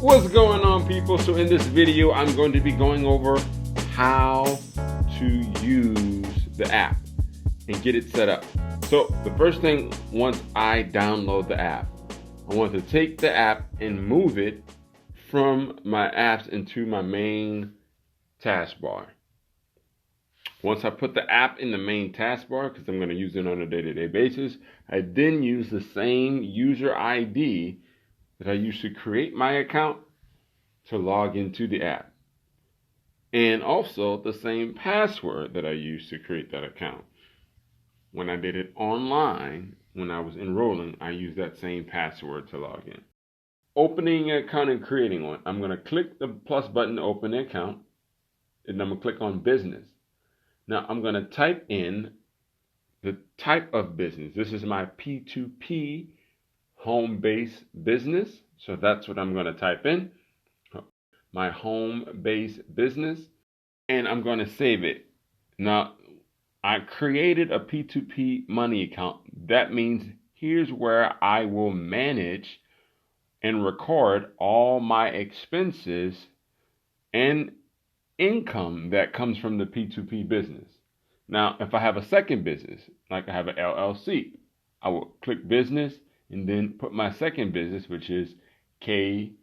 What's going on, people? So in this video, I'm going to be going over how to use the app and get it set up. So the first thing, once I download the app, I want to take the app and move it from my apps into my main taskbar. Once I put the app in the main taskbar, because I'm going to use it on a day-to-day basis, I then use the same user ID that I used to create my account to log into the app. And also the same password that I used to create that account. When I did it online, when I was enrolling, I used that same password to log in. Opening an account and creating one. I'm going to click the plus button to open the account, and I'm going to click on business. Now I'm going to type in the type of business. This is my P2P home-based business. So that's what I'm going to type in. My home-based business. And I'm going to save it. Now, I created a P2P money account. That means here's where I will manage and record all my expenses and income that comes from the P2P business. Now, if I have a second business, like I have an LLC, I will click business and then put my second business, which is KBU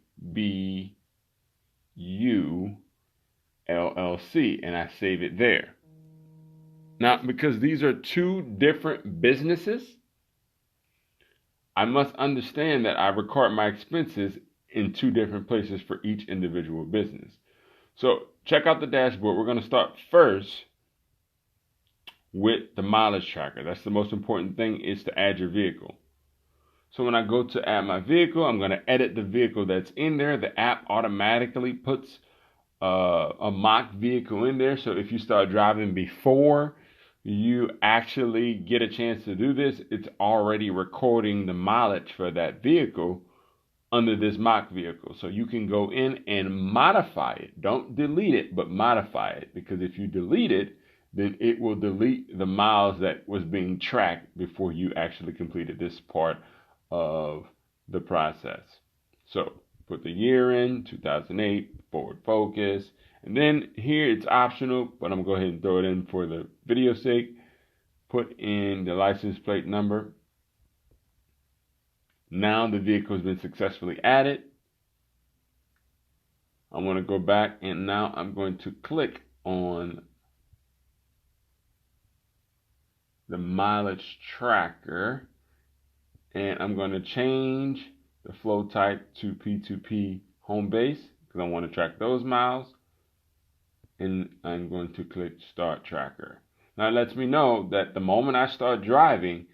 LLC, and I save it there. Now, because these are two different businesses, I must understand that I record my expenses in two different places for each individual business. So check out the dashboard. We're going to start first with the mileage tracker. That's the most important thing, is to add your vehicle. So when I go to add my vehicle, I'm going to edit the vehicle that's in there. The app automatically puts a mock vehicle in there. So if you start driving before you actually get a chance to do this, it's already recording the mileage for that vehicle under this mock vehicle. So you can go in and modify it. Don't delete it, but modify it. Because if you delete it, then it will delete the miles that was being tracked before you actually completed this part of the process. So put the year in, 2008, forward focus. And then here it's optional, but I'm going to go ahead and throw it in for the video sake. Put in the license plate number. Now the vehicle has been successfully added. I want to go back, and now I'm going to click on the mileage tracker, and I'm going to change the flow type to P2P home base because I want to track those miles. And I'm going to click Start Tracker. Now it lets me know that the moment I start driving,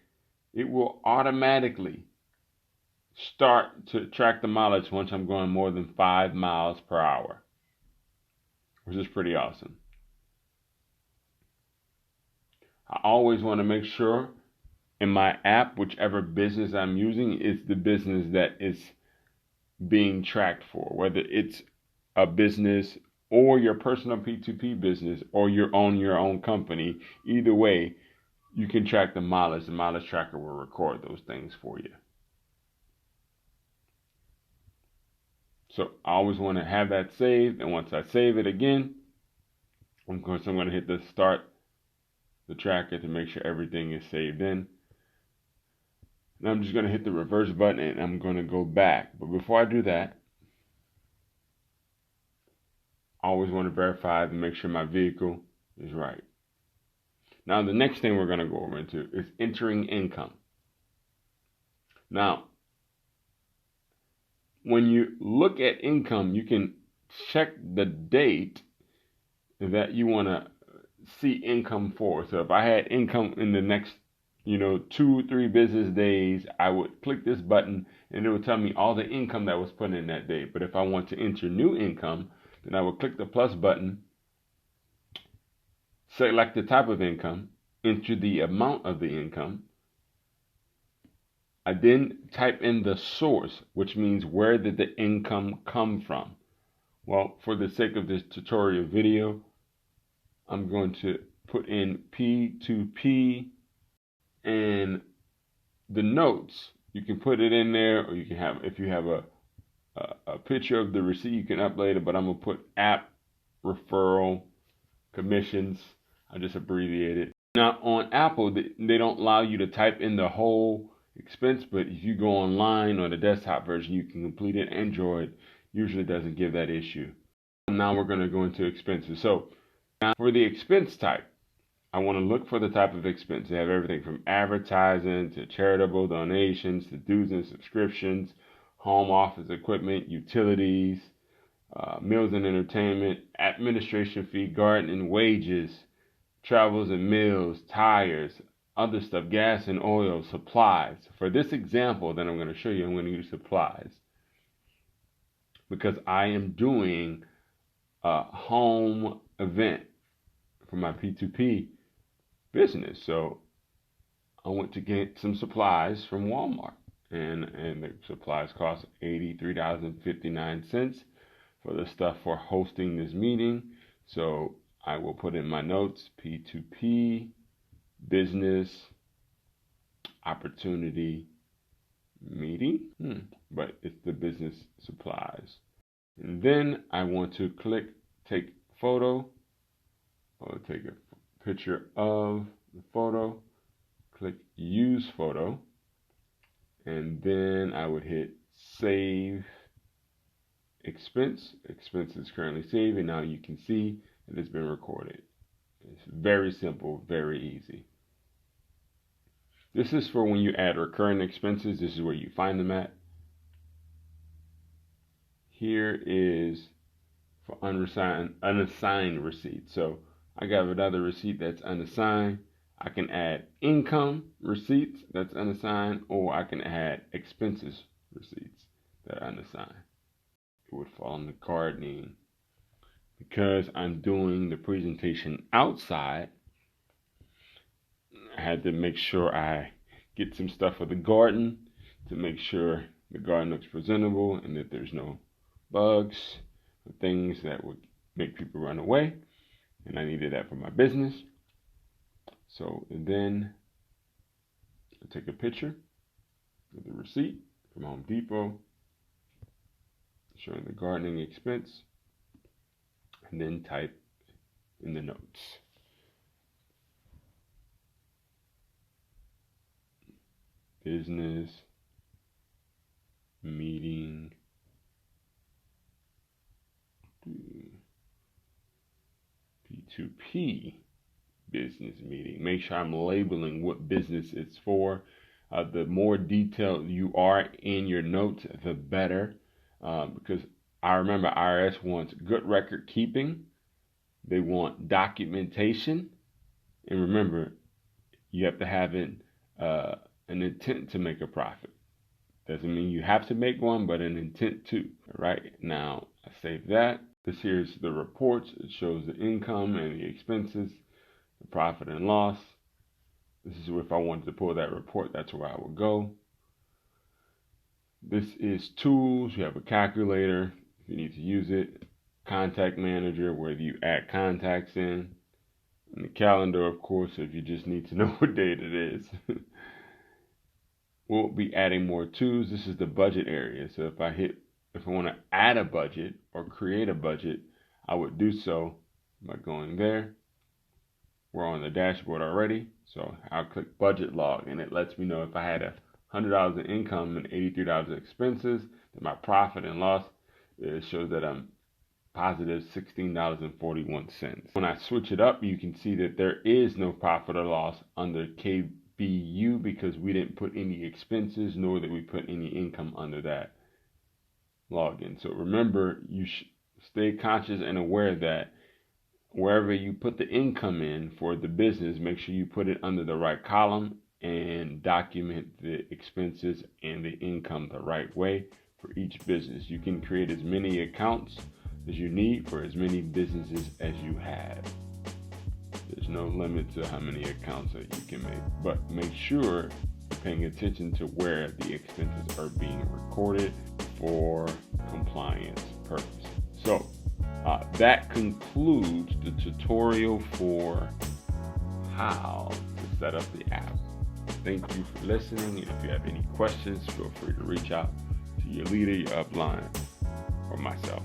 it will automatically start to track the mileage once I'm going more than 5 miles per hour, which is pretty awesome. I always want to make sure in my app, whichever business I'm using is the business that is being tracked for, whether it's a business or your personal P2P business, or you own your own company. Either way, you can track the mileage. The mileage tracker will record those things for you. So I always want to have that saved, and once I save it again, of course I'm going to hit the start the tracker to make sure everything is saved in. Now I'm just going to hit the reverse button and I'm going to go back. But before I do that, I always want to verify and make sure my vehicle is right. Now the next thing we're going to go over into is entering income. Now, when you look at income, you can check the date that you want to see income for. So if I had income in the next 2-3 business days, I would click this button and it would tell me all the income that was put in that day. But if I want to enter new income, then I would click the plus button, select the type of income, enter the amount of the income. I then type in the source, which means where did the income come from. Well, for the sake of this tutorial video, I'm going to put in P2P, and the notes, you can put it in there, or you can have, if you have a a picture of the receipt. You can upload it, but I'm going to put app referral commissions. I just abbreviate it. Now on Apple, they don't allow you to type in the whole expense, but if you go online on the desktop version, you can complete it. Android usually doesn't give that issue. Now we're going to go into expenses. So now for the expense type, I want to look for the type of expense. They have everything from advertising to charitable donations to dues and subscriptions, home office equipment, utilities, meals and entertainment, administration fee, gardening, wages, travels and meals, tires, other stuff, gas and oil, supplies. For this example that I'm going to show you, I'm going to use supplies because I am doing a home event for my P2P business. So I went to get some supplies from Walmart, and the supplies cost $83.59 for the stuff for hosting this meeting. So I will put in my notes, P2P business opportunity meeting, but it's the business supplies. And then I want to click take photo. I'll take a picture of the photo, click use photo, and then I would hit save expense. Expense is currently saved, and now you can see that it's been recorded. It's very simple, very easy. This is for when you add recurring expenses. This is where you find them at. Here is for unassigned receipts. So I got another receipt that's unassigned. I can add income receipts that's unassigned, or I can add expenses receipts that are unassigned. It would fall under gardening. Because I'm doing the presentation outside, I had to make sure I get some stuff for the garden to make sure the garden looks presentable and that there's no bugs or things that would make people run away. And I needed that for my business. So then I take a picture of the receipt from Home Depot showing the gardening expense, and then type in the notes. Business meeting P2P business meeting. Make sure I'm labeling what business it's for. The more detailed you are in your notes, the better. Because I remember IRS wants good record keeping. They want documentation. And remember, you have to have an intent to make a profit. Doesn't mean you have to make one, but an intent to. Right now, I save that. This here is the reports. It shows the income and the expenses, the profit and loss. This is if I wanted to pull that report, that's where I would go. This is tools. You have a calculator if you need to use it. Contact manager, where you add contacts in. And the calendar, of course, if you just need to know what date it is. We'll be adding more tools. This is the budget area. So if I want to add a budget or create a budget, I would do so by going there. We're on the dashboard already. So I'll click budget log, and it lets me know if I had $100 in income and $83 in expenses, then my profit and loss, it shows that I'm positive $16.41. When I switch it up, you can see that there is no profit or loss under KBU because we didn't put any expenses, nor did we put any income under that login. So remember, you should stay conscious and aware that wherever you put the income in for the business, make sure you put it under the right column and document the expenses and the income the right way for each business. You can create as many accounts as you need for as many businesses as you have. There's no limit to how many accounts that you can make, but make sure you're paying attention to where the expenses are being recorded for compliance purposes. So that concludes the tutorial for how to set up the app. Thank you for listening. If you have any questions, feel free to reach out to your leader, your upline. or myself.